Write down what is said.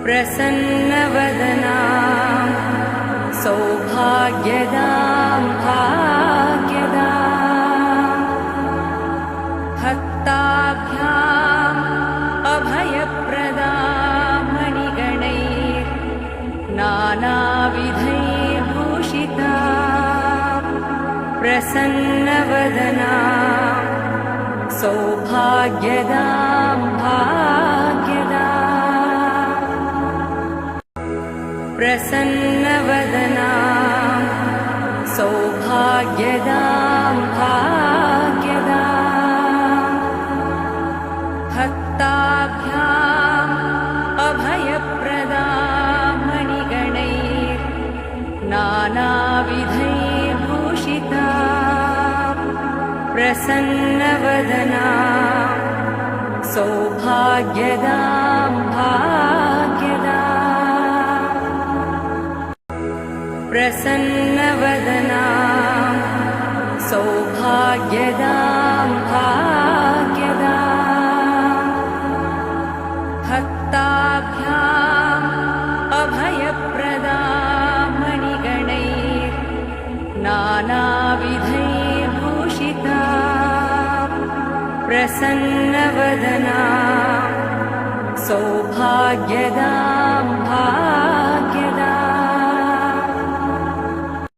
प्रसन्नवदना सौभाग्यदां भाग्यदां हस्ताभ्याम् अभयप्रदां मणिगणैर्नानाविधैर्भूषिता प्रसन्नवदना सौभाग्यदां भाग्यदां प्रसन्नवदना सौभाग्यदां भाग्यदां हस्ताभ्याम् अभयप्रदां मणिगणैर्नानाविधैर्भूषिता प्रसन्नवदना सौभाग्यदां भाग्यदां प्रसन्नवदना सौभाग्यदां भाग्यदां हस्ताभ्याम् अभयप्रदां मणिगणैर्नानाविधैर्भूषिता प्रसन्नवदना सौभाग्यदां भाग्यदां